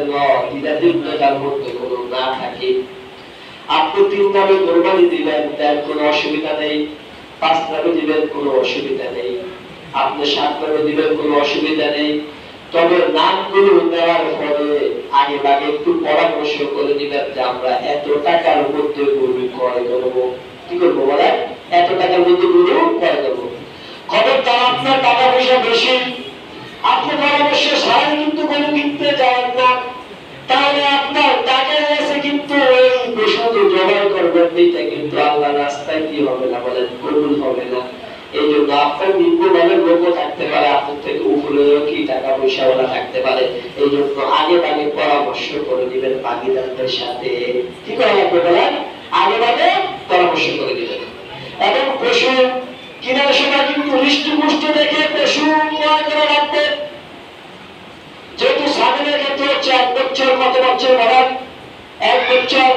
যেন দ্বিধাদ্বন্দ্বতার মধ্যে কোনো না থাকে। আপনি 3 নামে কোরবানি দিবেন, তার কোনো অসুবিধা নেই। 5 নামে দিবেন, কোনো অসুবিধা নেই। আপনি 7 নামে দিবেন, কোনো অসুবিধা নেই। তবে নামগুলো দেওয়ার পরে আগে আগে একটু পরামর্শ করে দিবেন যে আমরা এত টাকার মধ্যে গরু ক্রয় করবো। কি করবো বলেন? এত টাকার মধ্যে গরু ক্রয় করবো। খবরদার আপনার টাকা পয়সা বেশি, আপনি পরামর্শ ছাড়াই কিন্তু গরু কিনতে যাবেন না। তাহলে আপনার টাকা এসে কিন্তু ওই পশু জবাই করবেন, এটা কিন্তু আল্লাহর রাস্তায় কি হবে না বলেন? কবুল হবে না। এই জন্য আপনার নিম্নমানের লোকও থাকতে পারে, আপনার থেকে উপরেও কি টাকা পয়সা ওরা থাকতে পারে। এই জন্য আগে আগে পরামর্শ করে দিবেন ভাগিদারদের সাথে। কি করা লাগবে বলেন? আগে আগে পরামর্শ করে দিবেন। এবং পশু কেনার সময় কিন্তু হৃষ্টপুষ্ট দেখে পশু ক্রয় করা লাগবে। যেহেতু ছাগলের ক্ষেত্রে হচ্ছে 1 বছর, কত বছর বলেন? 1 বছর।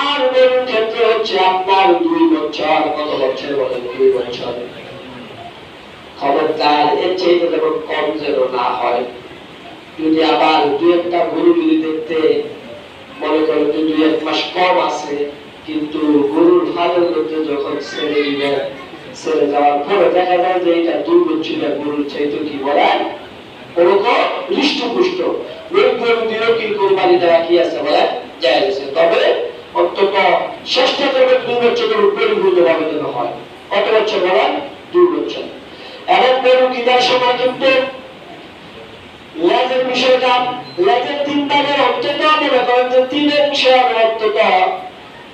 আর গরুর ক্ষেত্রে হচ্ছে আপনার 2 বছর, কত বছর বলেন? 2 বছর। খবরদার এর চাইতে যেমন কম যেন না হয়। যদি আবার 2-1টা গরু যদি দেখতে মনে করেন যে 2-1 মাস কম আছে, কিন্তু গরুর ফালের মধ্যে যখন ছেড়ে দিবেন, ছেড়ে যাওয়ার পরে দেখা যায় যে এটা 2 বছরের গরুর চাইতে কি বলেন? ওরকম হৃষ্টপুষ্ট ওই গরু দিয়েও কি কোরবানি দেওয়া কি আছে বলেন? জায়েজ আছে। তবে অন্তত চেষ্টা করবেন 2 বছরের পরিপূর্ণ ভাবে যেন হয়। কত বছর বলেন? 2 বছর। এবং গরু কেনার সময় কিন্তু লেজের বিষয়টা, লেজের 3 ভাগের অন্তত মনে করেন যে 3 অংশের অন্তত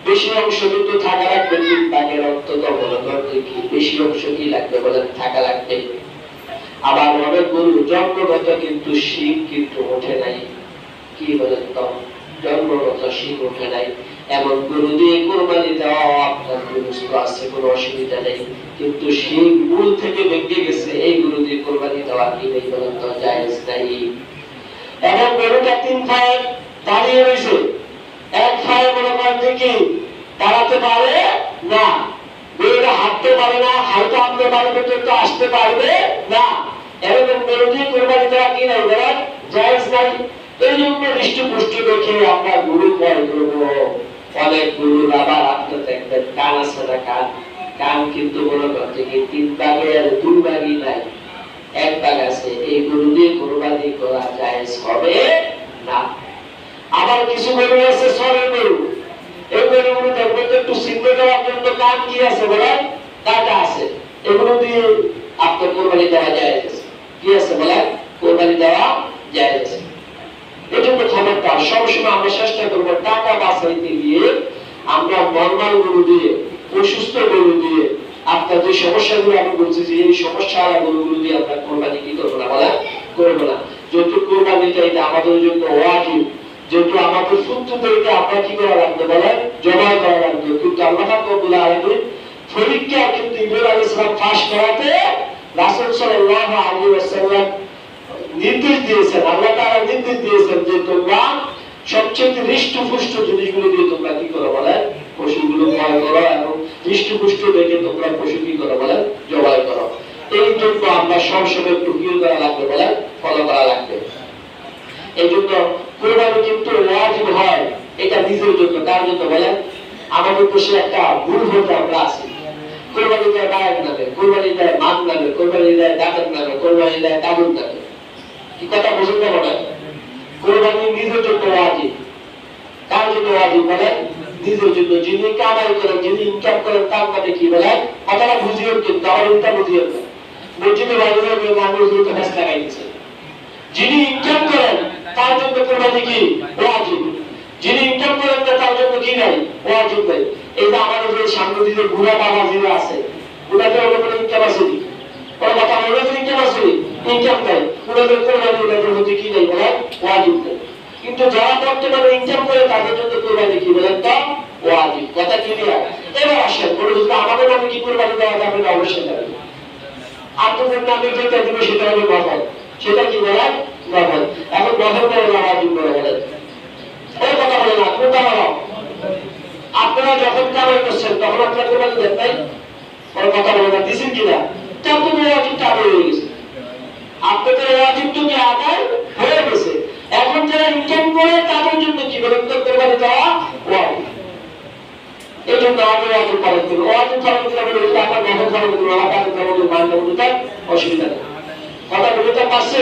বেশি অংশ কিন্তু থাকা লাগবে। 3 ভাগের অন্তত মনে করেন কি বেশি অংশ কি লাগবে বলেন? থাকা লাগবে। আবার অনেক গরু জন্মগত কিন্তু শিং কিন্তু ওঠে নাই। কি বলেন? তো জন্মগত শিং ওঠে নাই, এমন গরু দিয়ে কোরবানি দেওয়া আপনার দুরুস্ত আছে, কোনো অসুবিধা নেই। কিন্তু শিং মূল থেকে ভেঙে গেছে, এই গরু দিয়ে কোরবানি দেওয়া কি নেই বলেন? তো জায়েজ নাই। এবং গরুটা 3 পায়ে দাঁড়িয়ে রয়েছে, 1 পায়ে মনে করেন যে কি দাঁড়াতে পারে না, গরুটা হাঁটতে পারে না, হালকা হাঁটতে পারে পর্যন্ত আসতে পারবে না, এরকম গরু দিয়ে কোরবানি দেওয়া কি নাই বলেন? জায়েজ নাই। এই জন্য হৃষ্টপুষ্ট দেখে আমরা গরু ক্রয় করবো। অনেক গরুর আবার আপনার দেখবেন কান আছে না, কান কিন্তু মনে করছে কি 3 ভাগের 2 ভাগই নাই, 1 ভাগ আছে। এই গরু দিয়ে কোরবানি করা জায়েজ হবে না। আবার কিছু গরু আছে সরের গরু, এই গরুগুলো দেখবেন একটু চিহ্ন দেওয়ার জন্য কান কি আছে বলেন? কাটা আছে। এগুলো দিয়ে আপনার কোরবানি দেওয়া জায়েজ আছে। কি আছে বলেন? কোরবানি দেওয়া জায়েজ আছে। এই জন্য খবরদার সবসময় আমরা চেষ্টা করবো টাকা বাঁচাইতে গিয়ে আমরা নর্মাল গরু দিয়ে, অসুস্থ গরু দিয়ে, আপনার যে সমস্যাগুলো আমি বলছি যে এই সমস্যা গরুগুলো দিয়ে আমরা কোরবানি কি করবো না বলেন? করবো না। যেহেতু কোরবানিটা এটা আমাদের জন্য ওয়াজিব, যেহেতু আমাদের সূত্রদেরকে আমরা কি করা লাগবে বলেন? জবাই করা লাগবে। কিন্তু আল্লাহ রাব্বুল আলামিন পরীক্ষা কিন্তু ইব্রাহিম আলাইহিস সালাম পাস করাতে রাসূল সাল্লাল্লাহু আলাইহি ওয়াসাল্লাম নির্দেশ দিয়েছেন, আল্লাহ তাআলা নির্দেশ দিয়েছেন যে তোমরা সবচেয়ে হৃষ্টপুষ্ট জিনিসগুলো দিয়ে তোমরা কি করো বলেন? পশুগুলো ক্রয় করো, এবং হৃষ্টপুষ্ট দেখে তোমরা পশু কি করো বলেন? জবাই করো। এই জন্য আমরা সবসময় একটু কি করা লাগবে বলেন? ফলো করা লাগবে। এই জন্য কোরবানি কিন্তু ওয়াজিব হয়, এটা নিজের জন্য। কার জন্য বলেন? আমাদের দেশে একটা ভুল হতে আমরা আছি, কোরবানি দেয় বায়ের নামে, কোরবানি দেয় মার নামে, কোরবানি দেয় দাদার নামে, কোরবানি দেয় দাদুর নামে। কি কথা বুঝুন না বলেন? কোরবানি নিজের জন্য ওয়াজিব। কার জন্য ওয়াজিব বলেন? নিজের জন্য। যিনি কামাই করেন, যিনি ইনকাম করেন, তার নামে কি বলেন? কথাটা বুঝিয়ে কিন্তু আমার উল্টা বুঝিয়ে দেন। মসজিদে বাইরে আমি হুজুরকে হাস লাগাই দিচ্ছি। যিনি ইনকাম করেন তার জন্য কোরবানি কি ওয়াজিব, যিনি ইনকাম করেন না তার জন্য কি নাই? ওয়াজিব নাই। এই যে আমাদের যে সামনে দিকে বুড়া বাবা যিনি আছে, ওনাদের কোনো ইনকাম আছে কি? ওরা কথা ওনাদের ইনকাম আছে? ইনকাম নাই। ওনাদের কোরবানি ওনাদের মধ্যে কি নাই বলেন? ওয়াজিব নাই। কিন্তু যারা বর্তমানে ইনকাম করে তাদের জন্য কোরবানি কি বলেন? তো ওয়াজিব। কথা ক্লিয়ার? এবার আসেন আমাদের নামে কি কোরবানি দেওয়া যাবে না? অবশ্যই যাবে। আপনাদের নামে যেটা দিবে সেটা হবে নফল। সেটা কি বলেন? নফল। এখন নফল করে ওয়াজিব করে বলেন। এই কথা বলেন না, কোনটা বলো? আপনারা যখন কামাই করছেন তখন আপনারা কোরবানি দেন নাই? ওর কথা বলে না, দিচ্ছেন কিনা? তখন ওয়াজিবটা আদায় হয়ে গেছে। আপনাদের ওয়াজিব তো কি আদায় হয়ে গেছে। এখন যারা ইনকাম করে বলেন তো কোরবানি দেওয়া ওয়াজিব। এই জন্য আমাদের ওয়াজিব পালন করবো। ওয়াজিব পালন করে বলে আপনার নফল পালন করবো, আমার কাছে যেমন মান যেমন তার অসুবিধা নেই। কথা বলতে পারছে,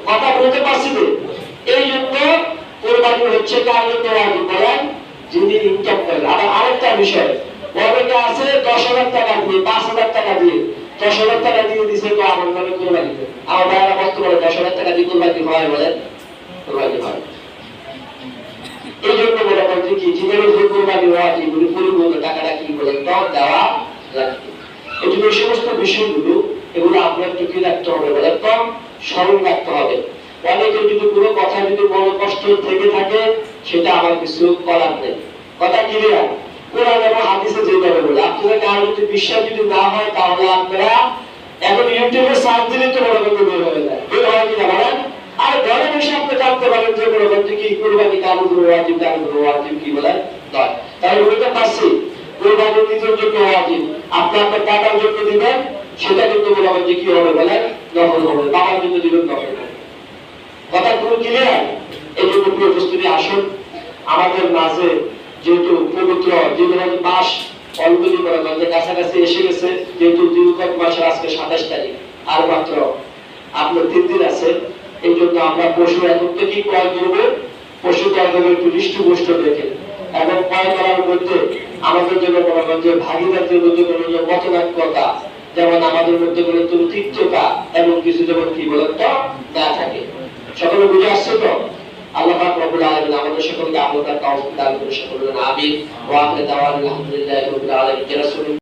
কথা বলতে পারছি তো। এই জন্য কোরবানি হচ্ছে কার জন্য ওয়াজিব বলেন, যিনি ইনকাম করেন। আবার আরেকটা বিষয়, অনেকে আছে 10,000 টাকা দিয়ে 5,000 টাকা দিয়ে 10,000 টাকা দিয়ে দিছে তো আমার নামে কোরবানি দেবে। আমার ভাইয়েরা বলতে বলে 10,000 টাকা দিয়ে কোরবানি হয়, বলেন কোরবানি হয়। এই জন্য বলে বলছে কি জীবনের যে কোরবানি ওয়াজিব পরিপূর্ণ টাকাটা কি বলেন তো দেওয়া লাগবে। এই জন্য এই সমস্ত বিষয়গুলো এগুলো আপনার একটু কি রাখতে হবে বলেন তো, স্মরণ রাখতে হবে। অনেকের যদি কোনো কথা যদি মনে কষ্ট থেকে থাকে সেটা আমার কিছু করার নেই। কথা ক্লিয়ার? কোরআন এবং হাদিসে যেভাবে বলে, আপনাদের কারো যদি বিশ্বাস যদি না হয় তাহলে আপনারা এখন ইউটিউবে সার্চ দিলে তো বড় কথা বের হয়ে যায়। বের হয় কিনা বলেন? আর ঘরে বসে আপনি জানতে পারেন যে বড় কথা কি কোরবানি কার উপর ওয়াজিব, কার উপর ওয়াজিব কি বলেন নয়। তাহলে বলতে পারছি কোরবানি নিজের জন্য ওয়াজিব, আপনি আপনার টাকার জন্য দিবেন সেটা কিন্তু বলা হয় যে কি হবে বলেন নফল হবে, বাবার জন্য দিবেন নফল হবে। কথা পুরো ক্লিয়ার? এই জন্য প্রিয় উপস্থিতি আসুন আমাদের মাঝে যেহেতু পবিত্র জিলহজ মাস অলরেডি করা গঞ্জে কাছাকাছি এসে গেছে, যেহেতু জিলহজ মাসের আজকে 27 তারিখ, আর মাত্র আপনার 3 দিন আছে। এই জন্য আমরা পশু এখন থেকেই ক্রয় করবো। পশু ক্রয় করবো একটু দৃষ্টিগোষ্ঠ দেখে, এবং ক্রয় করার মধ্যে আমাদের জন্য মনে করেন যে ভাগিদারদের মধ্যে কোনো মতনাক্যতা, যেমন আমাদের মধ্যে কোনো ত্রুটিতা এবং কিছু যেমন কি বলেন তো না থাকে। সকলে বুঝে আসছে তো? আল্লাহ পাক রব্বুল আলামিন আমাদের সকলকে আমল করার তৌফিক দান করুন। সকলে আমিন। ওয়া আখিরু দাওয়ানা আলহামদুলিল্লাহি রাব্বিল আলামিন।